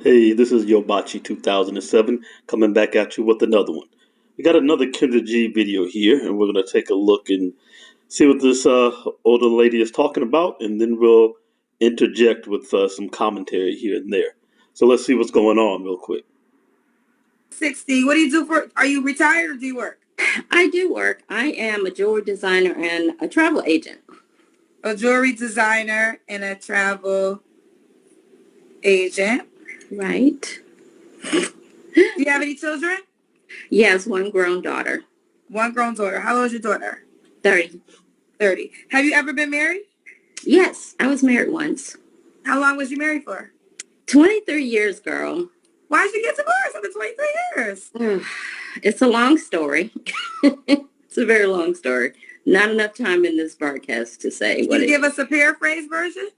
Hey, this is Yobachi 2007 coming back at you with another one. We got another Kendra G video here, and we're going to take a look and see what this older lady is talking about, and then we'll interject with some commentary here and there. So let's see what's going on real quick. 60. What do you do are you retired or do you work? I do work. I am a jewelry designer and a travel agent. A jewelry designer and a travel agent. Right. Do you have any children? Yes, one grown daughter. One grown daughter. How old is your daughter? 30. 30. Have you ever been married? Yes, I was married once. How long was you married for? 23 years, girl. Why did you get divorced after 23 years? It's a long story. It's a very long story. Not enough time in this broadcast to say Can you give us a paraphrase version?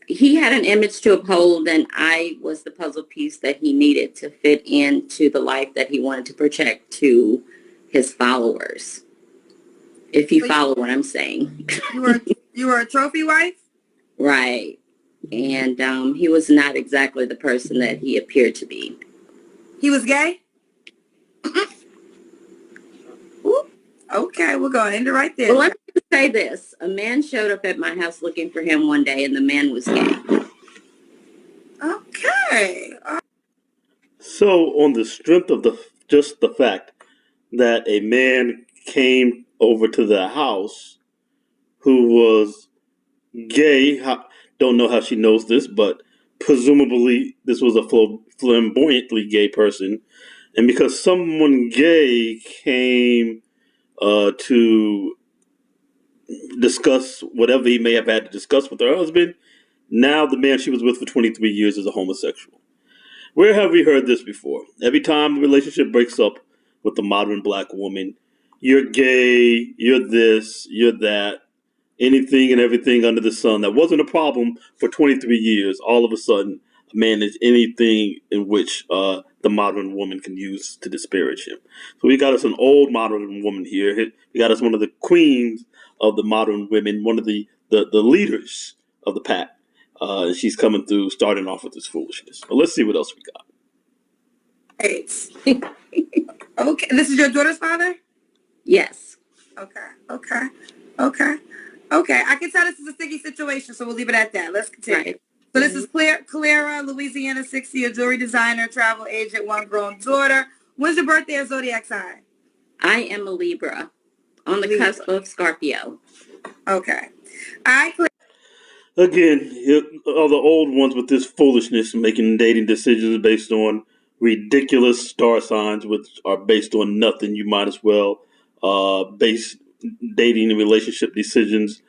He had an image to uphold, and I was the puzzle piece that he needed to fit into the life that he wanted to project to his followers. If you follow what I'm saying. You were a trophy wife? Right. And he was not exactly the person that he appeared to be. He was gay? Okay, we're going to end it right there. Well, let me say this. A man showed up at my house looking for him one day, and the man was gay. Okay. So, on the strength of just the fact that a man came over to the house who was gay, don't know how she knows this, but presumably this was a flamboyantly gay person, and because someone gay came to discuss whatever he may have had to discuss with her husband, now the man she was with for 23 years is a homosexual. Where have we heard this before? Every time a relationship breaks up with a modern black woman, you're gay, you're this, you're that, anything and everything under the sun that wasn't a problem for 23 years, all of a sudden, a man is anything in which the modern woman can use to disparage him. So we got us an old modern woman here. We got us one of the queens of the modern women, one of the leaders of the pack. She's coming through, starting off with this foolishness. But let's see what else we got. Right. Okay. This is your daughter's father? Yes. Okay. I can tell this is a sticky situation, so we'll leave it at that. Let's continue. Right. So this is Clara, Louisiana, 60, a jewelry designer, travel agent, one grown daughter. When's your birthday or zodiac sign? I am a Libra, on the cusp of Scorpio. Okay. All right. Again, all the old ones with this foolishness, making dating decisions based on ridiculous star signs, which are based on nothing. You might as well base dating and relationship decisions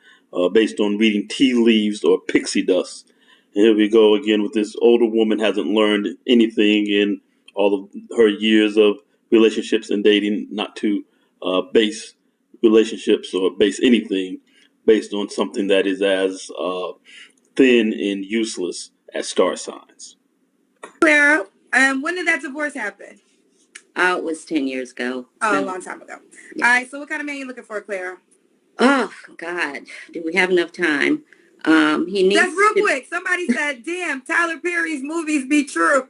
based on reading tea leaves or pixie dust. And here we go again with this older woman hasn't learned anything in all of her years of relationships and dating, not to base relationships or base anything based on something that is as thin and useless as star signs. Clara, when did that divorce happen? It was 10 years ago. Oh, a long time ago. Yeah. All right, so what kind of man are you looking for, Clara? Oh, God. Do we have enough time? He needs That's real quick. Somebody said, damn, Tyler Perry's movies be true.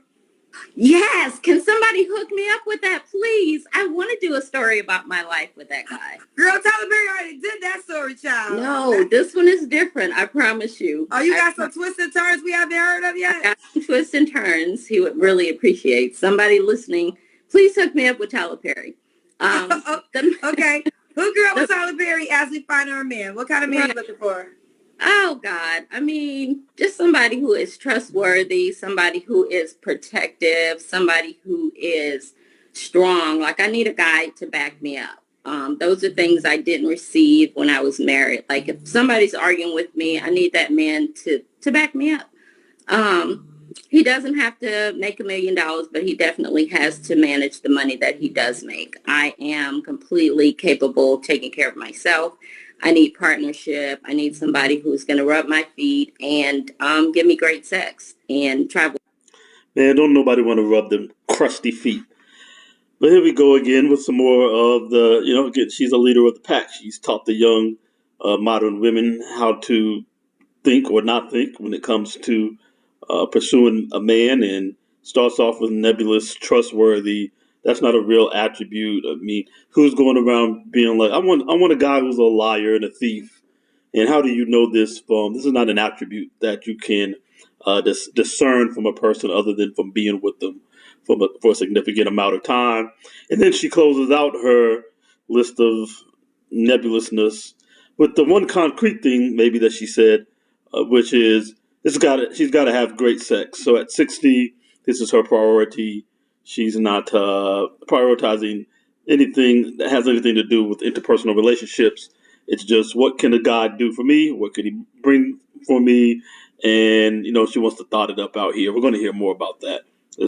Yes. Can somebody hook me up with that, please? I want to do a story about my life with that guy. Girl, Tyler Perry already did that story, child. No, this one is different. I promise you. Oh, you got some twists and turns we haven't heard of yet? I got some twists and turns he would really appreciate. Somebody listening, please hook me up with Tyler Perry. Okay. Hook her up with Tyler Perry as we find her a man. What kind of man are you looking for? Oh, God. I mean, just somebody who is trustworthy, somebody who is protective, somebody who is strong. Like, I need a guy to back me up. Those are things I didn't receive when I was married. Like, if somebody's arguing with me, I need that man to back me up. He doesn't have to make $1 million, but he definitely has to manage the money that he does make. I am completely capable of taking care of myself. I need partnership. I need somebody who's going to rub my feet and give me great sex and travel. Man, don't nobody want to rub them crusty feet. But here we go again with some more of again, she's a leader of the pack. She's taught the young modern women how to think or not think when it comes to pursuing a man, and starts off with nebulous, trustworthy. That's not a real attribute. I mean, who's going around being like, I want a guy who's a liar and a thief. And how do you know this from? This is not an attribute that you can discern from a person other than from being with them for a significant amount of time. And then she closes out her list of nebulousness with the one concrete thing, maybe that she said, which is she's got to have great sex. So at 60, this is her priority. She's not prioritizing anything that has anything to do with interpersonal relationships. It's just, what can a guy do for me? What can he bring for me? And, she wants to thought it up out here. We're going to hear more about that.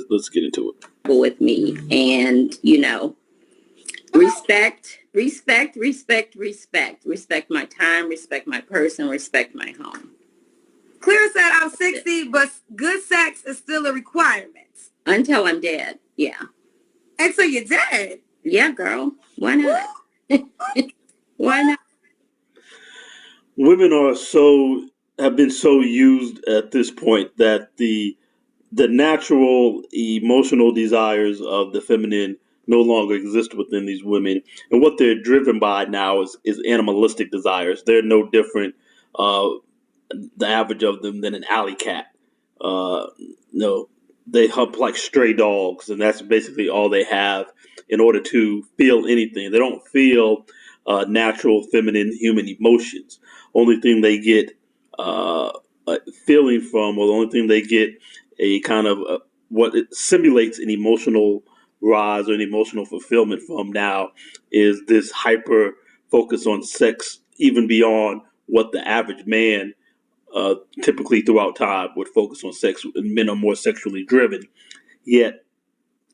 Let's get into it. With me, and, respect my time, respect my person, respect my home. Clara said, I'm 60, but good sex is still a requirement. Until I'm dead, yeah. Until you're dead? Yeah, girl. Why not? Why not? Women have been so used at this point that the natural emotional desires of the feminine no longer exist within these women, and what they're driven by now is animalistic desires. They're no different, the average of them, than an alley cat. No, they hump like stray dogs, and that's basically all they have in order to feel anything. They don't feel natural feminine human emotions. Only thing they get a feeling from, or the only thing they get a kind of what it simulates an emotional rise or an emotional fulfillment from now, is this hyper focus on sex, even beyond what the average man typically throughout time would focus on sex. Men are more sexually driven, yet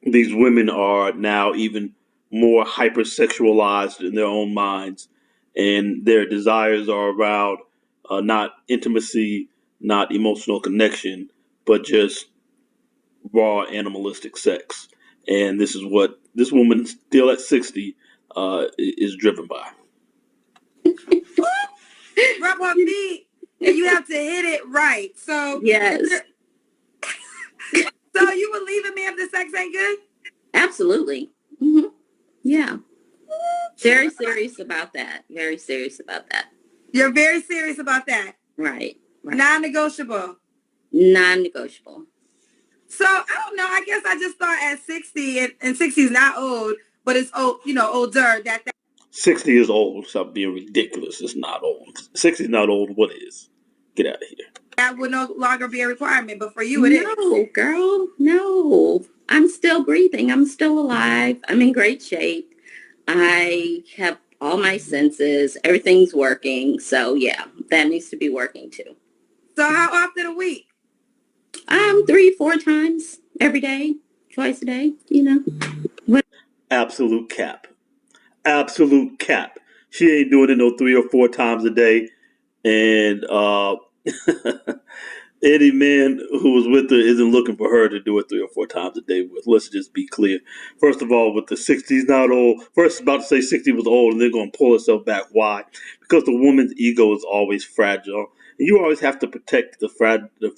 these women are now even more hypersexualized in their own minds, and their desires are around not intimacy, not emotional connection, but just raw animalistic sex. And this is what this woman, still at 60, is driven by. Rub on me, and you have to hit it right. So yes. So you would leave a man if the sex ain't good? Absolutely. Mm-hmm. Yeah. Very serious about that. Very serious about that. You're very serious about that? Right. Non-negotiable? Non-negotiable. So, I don't know. I guess I just thought at 60, and 60 is not old, but it's old, older. That 60 is old. Stop being ridiculous. It's not old. 60 is not old. What is? Get out of here. That would no longer be a requirement, but for you it is. No, girl. No. I'm still breathing. I'm still alive. I'm in great shape. I have all my senses. Everything's working. So, yeah, that needs to be working too. So how often a week? 3-4 times every day, twice a day, What? Absolute cap. Absolute cap. She ain't doing it no 3 or 4 times a day. And any man who was with her isn't looking for her to do it 3 or 4 times a day with. Let's just be clear. First of all, with the 60s not old. First, about to say 60 was old, and they're going to pull herself back. Why? Because the woman's ego is always fragile. And you always have to protect the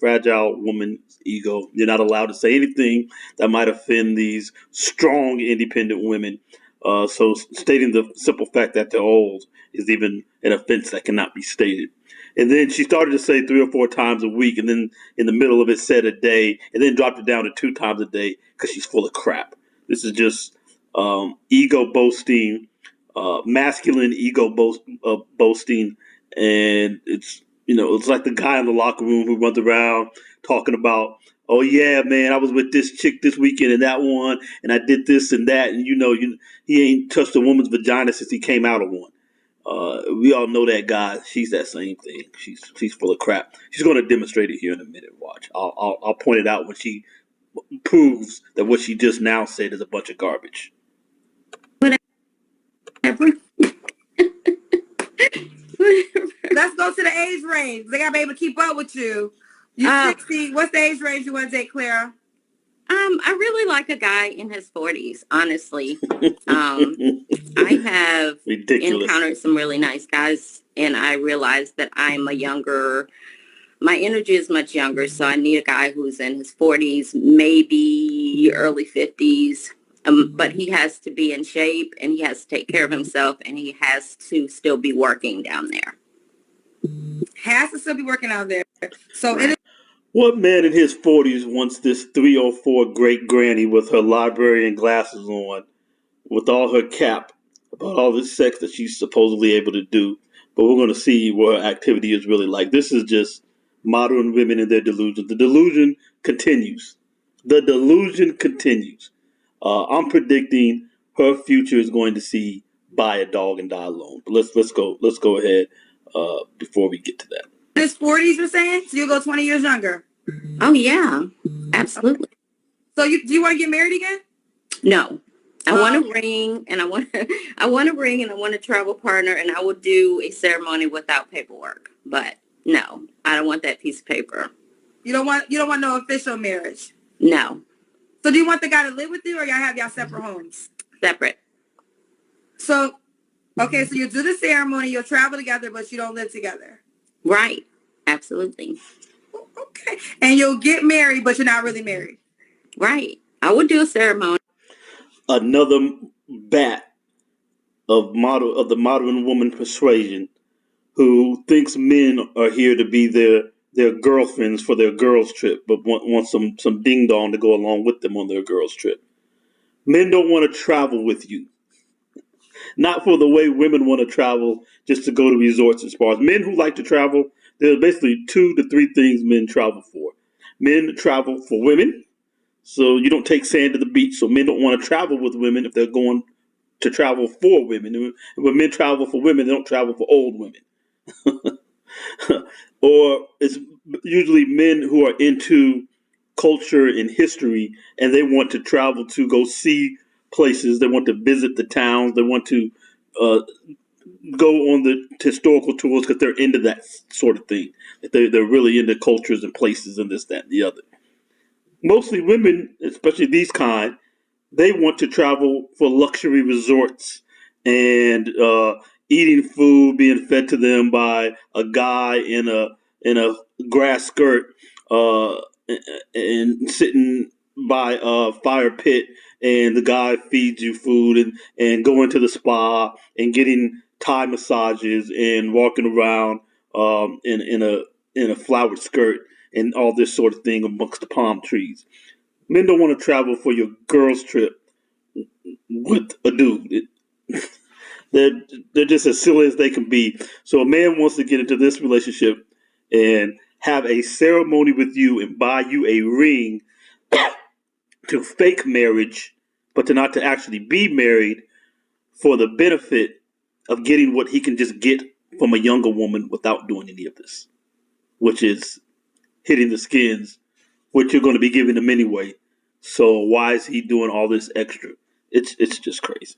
fragile woman's ego. You're not allowed to say anything that might offend these strong, independent women. So stating the simple fact that they're old is even an offense that cannot be stated. And then she started to say 3 or 4 times a week, and then in the middle of it said a day, and then dropped it down to 2 times a day because she's full of crap. This is just ego boasting, masculine ego boasting, and it's like the guy in the locker room who runs around talking about, oh yeah, man, I was with this chick this weekend and that one, and I did this and that, and he ain't touched a woman's vagina since he came out of one. We all know that guy. She's that same thing. She's full of crap. She's going to demonstrate it here in a minute. Watch. I'll point it out when she proves that what she just now said is a bunch of garbage. Whatever. Let's go to the age range. They gotta be able to keep up with you. You're 60. What's the age range you want to take, Clara? I really like a guy in his 40s, honestly. I have encountered some really nice guys, and I realized that I'm a younger my energy is much younger, so I need a guy who's in his 40s, maybe early 50s. But he has to be in shape, and he has to take care of himself, and he has to still be working down there. Has to still be working out there. So Right. What man in his 40s wants this 304 great granny with her librarian glasses on, with all her cap, about all this sex that she's supposedly able to do? But we're going to see what her activity is really like. This is just modern women and their delusion. The delusion continues. The delusion continues. I'm predicting her future is going to see buy a dog and die alone. But let's go ahead before we get to that. his 40s, you're saying? So you'll go 20 years younger? Oh, yeah, absolutely. So do you want to get married again? No. I want a ring, and I want a travel partner, and I will do a ceremony without paperwork. But no, I don't want that piece of paper. You don't want no official marriage? No. So do you want the guy to live with you, or y'all have y'all separate homes? Separate. So, okay, so you do the ceremony, you'll travel together, but you don't live together. Right. Absolutely. Okay. And you'll get married, but you're not really married. Right. I would do a ceremony. Another bat of the modern woman persuasion, who thinks men are here to be their girlfriends for their girls trip, but want some ding dong to go along with them on their girls trip. Men don't want to travel with you. Not for the way women want to travel, just to go to resorts and spas. Men who like to travel, there are basically 2 to 3 things men travel for. Men travel for women, so you don't take sand to the beach. So men don't want to travel with women if they're going to travel for women. And when men travel for women, they don't travel for old women. Or it's usually men who are into culture and history, and they want to travel to go see places. They want to visit the towns. They want to go on the historical tours because they're into that sort of thing. They're really into cultures and places and this, that, and the other. Mostly women, especially these kind, they want to travel for luxury resorts and eating food being fed to them by a guy in a grass skirt and sitting by a fire pit, and the guy feeds you food, and going to the spa and getting Thai massages and walking around in a flowered skirt and all this sort of thing amongst the palm trees. Men don't want to travel for your girls trip with a dude. They're just as silly as they can be. So a man wants to get into this relationship and have a ceremony with you and buy you a ring to fake marriage, but to not to actually be married, for the benefit of getting what he can just get from a younger woman without doing any of this, which is hitting the skins, which you're going to be giving him anyway. So why is he doing all this extra? It's just crazy.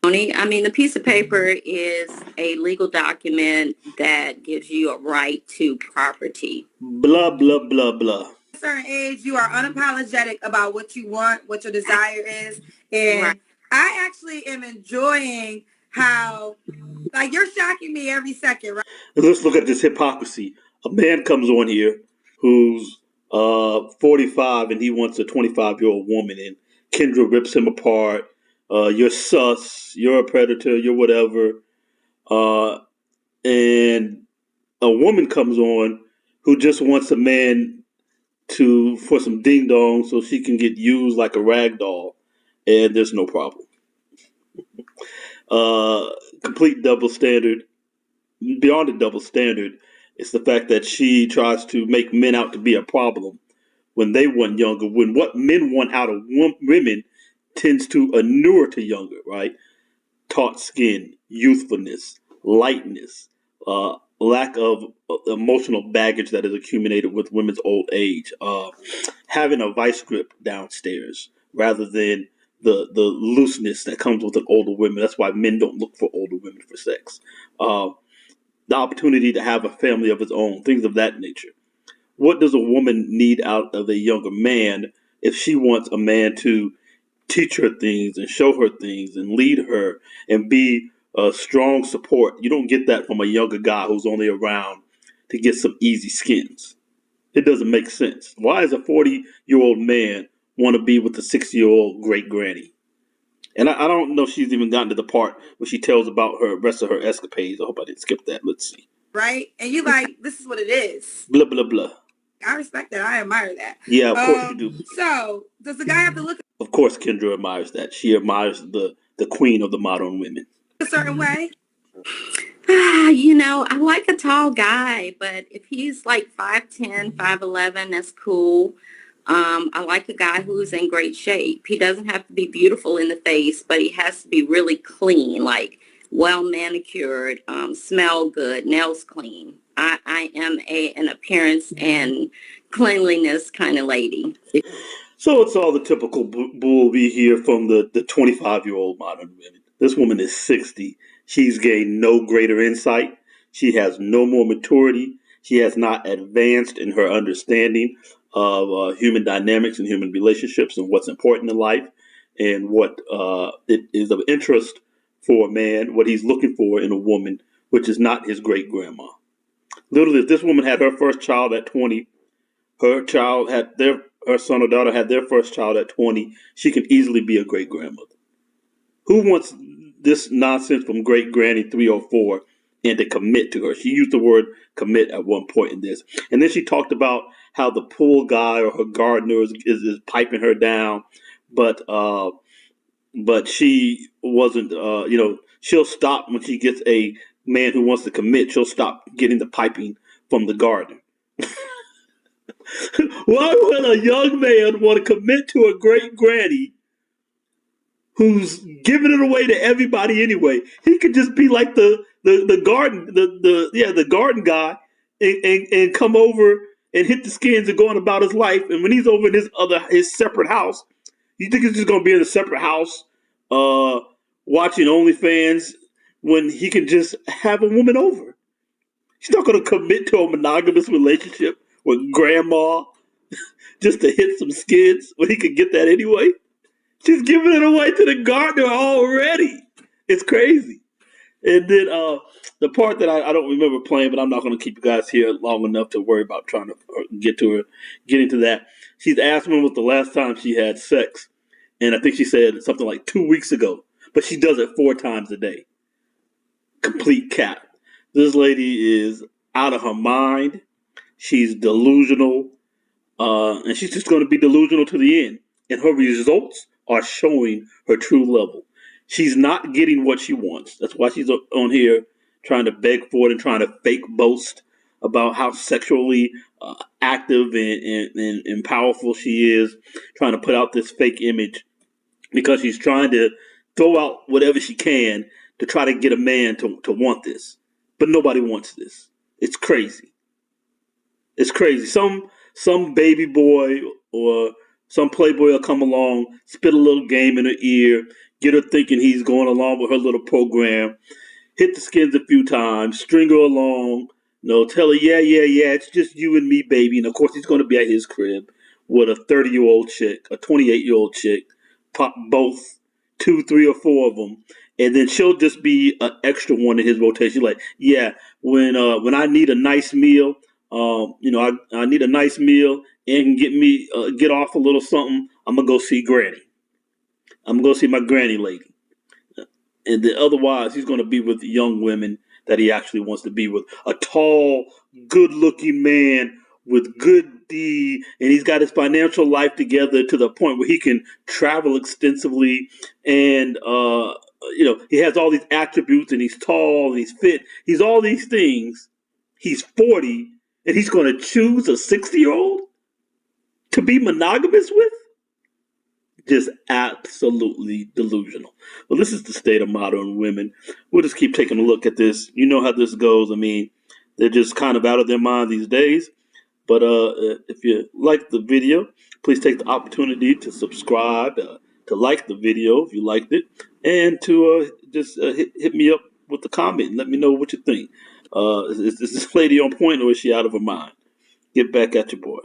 I mean, the piece of paper is a legal document that gives you a right to property. Blah, blah, blah, blah. At a certain age, you are unapologetic about what you want, what your desire is. And right. I actually am enjoying how, like, you're shocking me every second, right? And let's look at this hypocrisy. A man comes on here who's 45 and he wants a 25-year-old woman, and Kendra rips him apart. You're sus, you're a predator, you're whatever. And a woman comes on who just wants a man for some ding dong so she can get used like a rag doll, and there's no problem. Complete double standard. Beyond a double standard, it's the fact that she tries to make men out to be a problem when they want younger, when what men want out of women tends to inure to younger, right? Taut skin, youthfulness, lightness, lack of emotional baggage that is accumulated with women's old age, having a vice grip downstairs rather than the looseness that comes with an older woman. That's why men don't look for older women for sex. The opportunity to have a family of his own, things of that nature. What does a woman need out of a younger man if she wants a man to teach her things and show her things and lead her and be a strong support? You don't get that from a younger guy who's only around to get some easy skins. It doesn't make sense. Why does a 40-year-old man want to be with a 60-year-old great granny? And I don't know if she's even gotten to the part where she tells about her rest of her escapades. I hope I didn't skip that. Let's see. Right? And you like, this is what it is. Blah, blah, blah. I respect that. I admire that. Yeah, of course you do. So, does the guy have to look Of course Kendra admires that. She admires the queen of the modern women. a certain way? I like a tall guy, but if he's like 5'10", 5'11", that's cool. I like a guy who's in great shape. He doesn't have to be beautiful in the face, but he has to be really clean, like well manicured, smell good, nails clean. I am an appearance and cleanliness kind of lady. So it's all the typical bull we hear from the 25-year-old modern women. This woman is 60. She's gained no greater insight. She has no more maturity. She has not advanced in her understanding of human dynamics and human relationships and what's important in life and what it is of interest for a man, what he's looking for in a woman, which is not his great-grandma. Literally, if this woman had her first child at 20, her son or daughter had their first child at 20, she could easily be a great-grandmother. Who wants this nonsense from great-granny 304 and to commit to her? She used the word commit at one point in this. And then she talked about how the pool guy or her Gardner is piping her down, but she wasn't, she'll stop when she gets a man who wants to commit. She'll stop getting the piping from the gardener. Why would a young man want to commit to a great granny who's giving it away to everybody anyway? He could just be like the garden guy and come over and hit the skins and go on about his life. And when he's over in his separate house, you think he's just gonna be in a separate house watching OnlyFans when he can just have a woman over? He's not gonna commit to a monogamous relationship with grandma just to hit some skins when he could get that anyway. She's giving it away to the gardener already. It's crazy. And then the part that I don't remember playing, but I'm not going to keep you guys here long enough to worry about trying to getting to that. She's asked when was the last time she had sex. And I think she said something like 2 weeks ago. But she does it 4 times a day. Complete cap. This lady is out of her mind. She's delusional. And she's just going to be delusional to the end. And her results are showing her true level. She's not getting what she wants. That's why she's on here trying to beg for it and trying to fake boast about how sexually active and powerful she is, trying to put out this fake image because she's trying to throw out whatever she can to try to get a man to want this. But nobody wants this. It's crazy. It's crazy. Some baby boy or some playboy will come along, spit a little game in her ear, get her thinking he's going along with her little program, hit the skins a few times, string her along, tell her, yeah, it's just you and me, baby. And of course, he's going to be at his crib with a 30-year-old chick, a 28-year-old chick, pop both 2, 3, or 4 of them. And then she'll just be an extra one in his rotation. Like, yeah, when I need a nice meal, I need a nice meal and can get off a little something, I'm going to go see Granny. I'm going to go see my granny lady. And then otherwise, he's going to be with young women that he actually wants to be with. A tall, good-looking man with good deed, and he's got his financial life together to the point where he can travel extensively. And, he has all these attributes, and he's tall, and he's fit. He's all these things. He's 40, and he's going to choose a 60-year-old to be monogamous with? Just absolutely delusional. Well, this is the state of modern women. We'll just keep taking a look at this. You know how this goes. I mean, they're just kind of out of their mind these days. But if you like the video, please take the opportunity to subscribe, to like the video if you liked it, and to just hit me up with the comment and let me know what you think. Is this lady on point or is she out of her mind? Get back at your boy.